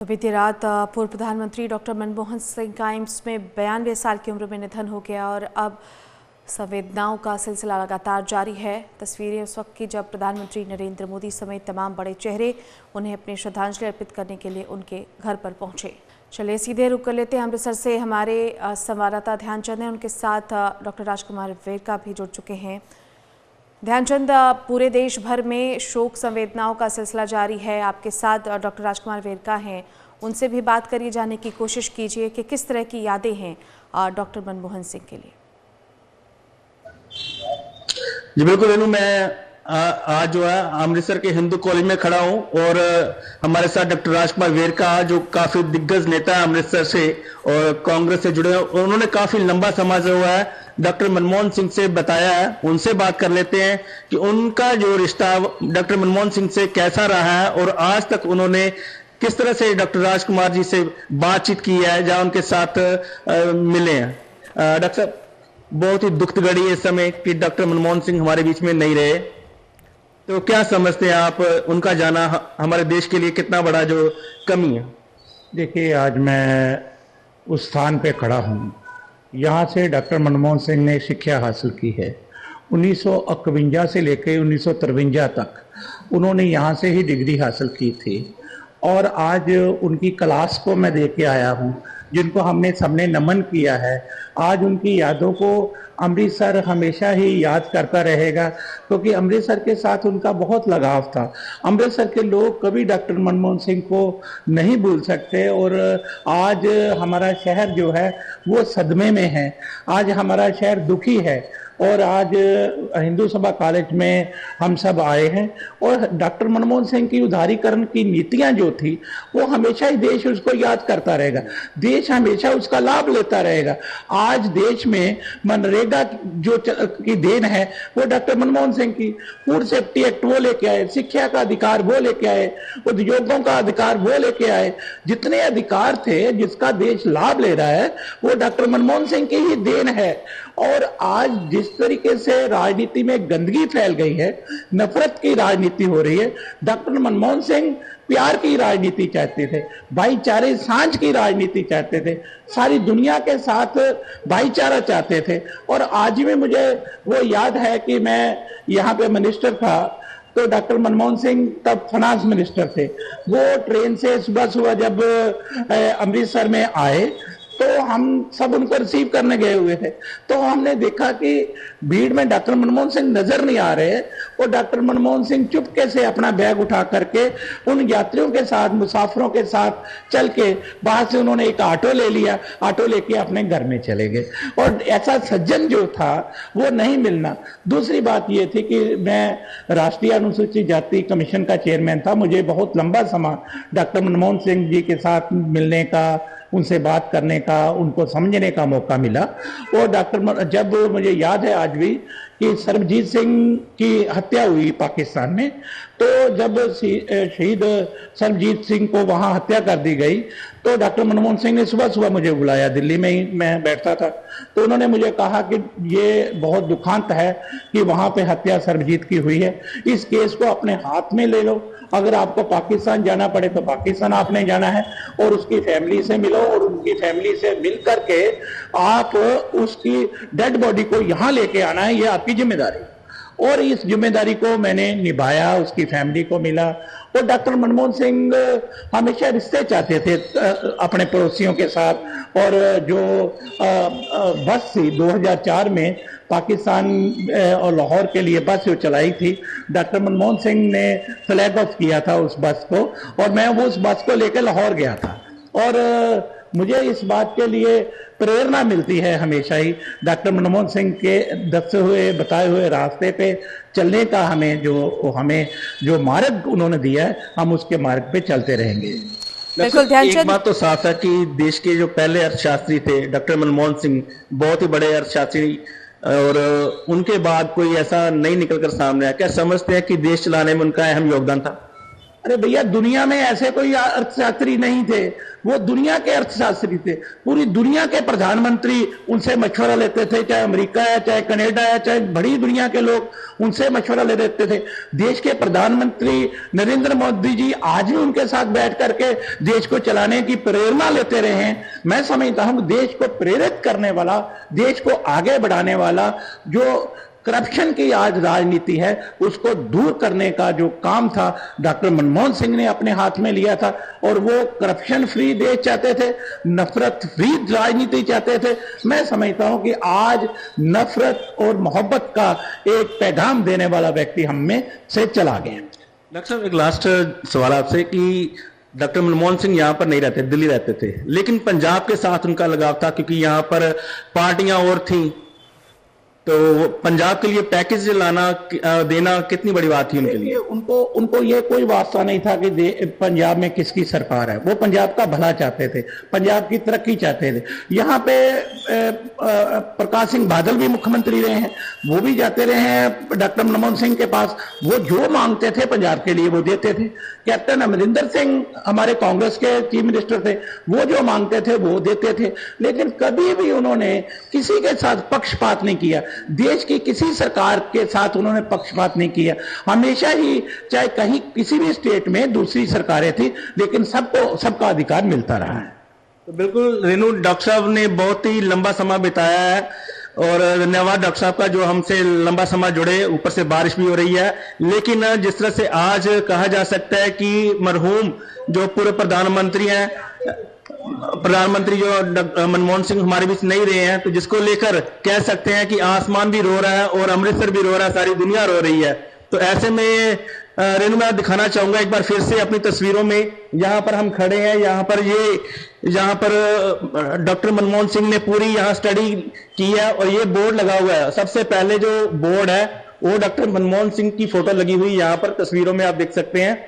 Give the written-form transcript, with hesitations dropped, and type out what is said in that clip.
बीती रात पूर्व प्रधानमंत्री डॉक्टर मनमोहन सिंह का एम्स में 92 साल की उम्र में निधन हो गया और अब संवेदनाओं का सिलसिला लगातार जारी है। तस्वीरें उस वक्त की जब प्रधानमंत्री नरेंद्र मोदी समेत तमाम बड़े चेहरे उन्हें अपनी श्रद्धांजलि अर्पित करने के लिए उनके घर पर पहुंचे। चलिए सीधे रुक कर लेते हैं अमृतसर से हमारे संवाददाता ध्यानचंद हैं, उनके साथ डॉक्टर राजकुमार वेरका भी जुड़ चुके हैं। ध्यानचंद, पूरे देश भर में शोक संवेदनाओं का सिलसिला जारी है। आपके साथ डॉक्टर राजकुमार वेरका हैं, उनसे भी बात करिए, जानने की कोशिश कीजिए कि किस तरह की यादें हैं डॉक्टर मनमोहन सिंह के लिए। जी बिल्कुल रेनू, मैं आज जो है अमृतसर के हिंदू कॉलेज में खड़ा हूं और हमारे साथ डॉक्टर राजकुमार वेरका जो काफी दिग्गज नेता है अमृतसर से और कांग्रेस से जुड़े हैं। उन्होंने काफी लंबा समय जो है डॉक्टर मनमोहन सिंह से बताया है। उनसे बात कर लेते हैं कि उनका जो रिश्ता डॉक्टर मनमोहन सिंह से कैसा रहा है और आज तक उन्होंने किस तरह से डॉक्टर राजकुमार जी से बातचीत की है, जहां उनके साथ मिले हैं। डॉक्टर साहब, बहुत ही दुखद घड़ी है इस समय कि डॉक्टर मनमोहन सिंह हमारे बीच में नहीं रहे, तो क्या समझते हैं आप, उनका जाना हमारे देश के लिए कितना बड़ा जो कमी है? देखिए, आज मैं उस स्थान पे खड़ा हूँ, यहाँ से डॉक्टर मनमोहन सिंह ने शिक्षा हासिल की है। 1951 से लेकर 1953 तक उन्होंने यहाँ से ही डिग्री हासिल की थी और आज उनकी क्लास को मैं देख के आया हूँ, जिनको हमने सबने नमन किया है। आज उनकी यादों को अमृतसर हमेशा ही याद करता रहेगा, क्योंकि अमृतसर के साथ उनका बहुत लगाव था। अमृतसर के लोग कभी डॉक्टर मनमोहन सिंह को नहीं भूल सकते और आज हमारा शहर जो है वो सदमे में है। आज हमारा शहर दुखी है और आज हिंदू सभा कॉलेज में हम सब आए हैं और डॉक्टर मनमोहन सिंह की उदारीकरण की नीतियां जो थी वो हमेशा ही देश उसको याद करता रहेगा, देश हमेशा उसका लाभ लेता रहेगा। आज देश में मनरेगा जो की देन है वो डॉक्टर मनमोहन सिंह की। फूड सेफ्टी एक्ट वो लेके आए, शिक्षा का अधिकार वो लेके आए, उद्योगों का अधिकार वो लेके आए। जितने अधिकार थे जिसका देश लाभ ले रहा है वो डॉक्टर मनमोहन सिंह की ही देन है। और आज जिस तरीके से राजनीति में गंदगी फैल गई है, नफरत की राजनीति हो रही है, डॉक्टर मनमोहन सिंह प्यार की राजनीति चाहते थे, भाईचारे सांझ की राजनीति चाहते थे, सारी दुनिया के साथ भाईचारा चाहते थे। और आज भी मुझे वो याद है कि मैं यहाँ पे मिनिस्टर था तो डॉक्टर मनमोहन सिंह तब फाइनेंस मिनिस्टर थे। वो ट्रेन से सुबह सुबह जब अमृतसर में आए तो हम सब उनको रिसीव करने गए हुए थे, तो हमने देखा कि भीड़ में डॉक्टर मनमोहन सिंह नजर नहीं आ रहे और डॉक्टर मनमोहन सिंह चुपके से अपना बैग उठा करके उन यात्रियों के साथ, मुसाफिरों के साथ चल के बाहर से उन्होंने एक ऑटो ले लिया, ऑटो लेके अपने घर में चले गए। और ऐसा सज्जन जो था वो नहीं मिलना। दूसरी बात ये थी कि मैं राष्ट्रीय अनुसूचित जाति कमीशन का चेयरमैन था, मुझे बहुत लंबा समय डॉक्टर मनमोहन सिंह जी के साथ मिलने का, उनसे बात करने का, उनको समझने का मौका मिला। और जब मुझे याद है आज भी कि सरबजीत सिंह की हत्या हुई पाकिस्तान में, तो जब शहीद सरबजीत सिंह को वहां हत्या कर दी गई तो डॉक्टर मनमोहन सिंह ने सुबह सुबह मुझे बुलाया, दिल्ली में ही मैं बैठता था, तो उन्होंने मुझे कहा कि ये बहुत दुखांत है कि वहां पे हत्या सरबजीत की हुई है, इस केस को अपने हाथ में ले लो, अगर आपको पाकिस्तान जाना पड़े तो पाकिस्तान आपने जाना है और उसकी फैमिली से मिलो और उनकी फैमिली से मिल करके आप उसकी डेड बॉडी को यहाँ लेके आना है, ये आपकी जिम्मेदारी। और इस जिम्मेदारी को मैंने निभाया, उसकी फैमिली को मिला। और डॉक्टर मनमोहन सिंह हमेशा रिश्ते चाहते थे अपने पड़ोसियों के साथ। और जो बस थी 2004 में पाकिस्तान और लाहौर के लिए बस जो चलाई थी, डॉक्टर मनमोहन सिंह ने फ्लैग ऑफ किया था उस बस को और मैं वो उस बस को लेकर लाहौर गया था। और मुझे इस बात के लिए प्रेरणा मिलती है हमेशा ही, डॉक्टर मनमोहन सिंह के दसे हुए बताए हुए रास्ते पे चलने का। हमें जो मार्ग उन्होंने दिया है, हम उसके मार्ग पे चलते रहेंगे। एक बात तो साफ है कि देश के जो पहले अर्थशास्त्री थे डॉक्टर मनमोहन सिंह, बहुत ही बड़े अर्थशास्त्री, और उनके बाद कोई ऐसा नहीं निकल कर सामने आया। क्या समझते हैं कि देश चलाने में उनका अहम योगदान था? अरे भैया, दुनिया में ऐसे कोई अर्थशास्त्री नहीं थे, वो दुनिया के अर्थशास्त्री थे। पूरी दुनिया के प्रधानमंत्री उनसे मशवरा लेते थे, चाहे अमेरिका है, चाहे कनाडा है, चाहे बड़ी दुनिया के लोग उनसे मशवरा ले लेते थे। देश के प्रधानमंत्री नरेंद्र मोदी जी आज भी उनके साथ बैठ करके देश को चलाने की प्रेरणा लेते रहे हैं। मैं समझता हूं देश को प्रेरित करने वाला, देश को आगे बढ़ाने वाला जो करप्शन की आज राजनीति है, उसको दूर करने का जो काम था डॉक्टर मनमोहन सिंह ने अपने हाथ में लिया था। और वो करप्शन फ्री देश चाहते थे, नफरत फ्री राजनीति चाहते थे। मैं समझता हूं कि आज नफरत और मोहब्बत का एक पैगाम देने वाला व्यक्ति हम में से चला गया। डॉक्टर साहब, एक लास्ट सवाल आपसे कि डॉक्टर मनमोहन सिंह यहाँ पर नहीं रहते, दिल्ली रहते थे, लेकिन पंजाब के साथ उनका लगाव था क्योंकि यहाँ पर पार्टियां और थीं, तो पंजाब के लिए पैकेज लाना देना कितनी बड़ी बात थी उनके लिए? उनको ये कोई वास्ता नहीं था कि पंजाब में किसकी सरकार है। वो पंजाब का भला चाहते थे, पंजाब की तरक्की चाहते थे। यहाँ पे प्रकाश सिंह बादल भी मुख्यमंत्री रहे हैं, वो भी जाते रहे हैं डॉक्टर मनमोहन सिंह के पास। वो जो मांगते थे पंजाब के लिए वो देते थे। कैप्टन अमरिंदर सिंह हमारे कांग्रेस के चीफ मिनिस्टर थे, वो जो मांगते थे वो देते थे। लेकिन कभी भी उन्होंने किसी के साथ पक्षपात नहीं किया, देश की किसी सरकार के साथ उन्होंने पक्षपात नहीं किया। हमेशा ही चाहे कहीं किसी भी स्टेट में दूसरी सरकारें थी, लेकिन सबको सबका अधिकार मिलता रहा है। तो बिल्कुल रेनू, डॉक्टर साहब ने बहुत ही लंबा समय बिताया है और धन्यवाद डॉक्टर साहब का जो हमसे लंबा समय जुड़े। ऊपर से बारिश भी हो रही है, लेकिन जिस तरह से आज कहा जा सकता है कि मरहूम जो पूर्व प्रधानमंत्री हैं, प्रधानमंत्री जो मनमोहन सिंह हमारे बीच नहीं रहे हैं, तो जिसको लेकर कह सकते हैं कि आसमान भी रो रहा है और अमृतसर भी रो रहा है, सारी दुनिया रो रही है। तो ऐसे में रेनू, मैं दिखाना चाहूंगा एक बार फिर से अपनी तस्वीरों में, यहाँ पर हम खड़े हैं, यहाँ पर डॉक्टर मनमोहन सिंह ने पूरी यहाँ स्टडी की है और ये बोर्ड लगा हुआ है। सबसे पहले जो बोर्ड है वो डॉक्टर मनमोहन सिंह की फोटो लगी हुई यहाँ पर तस्वीरों में आप देख सकते हैं।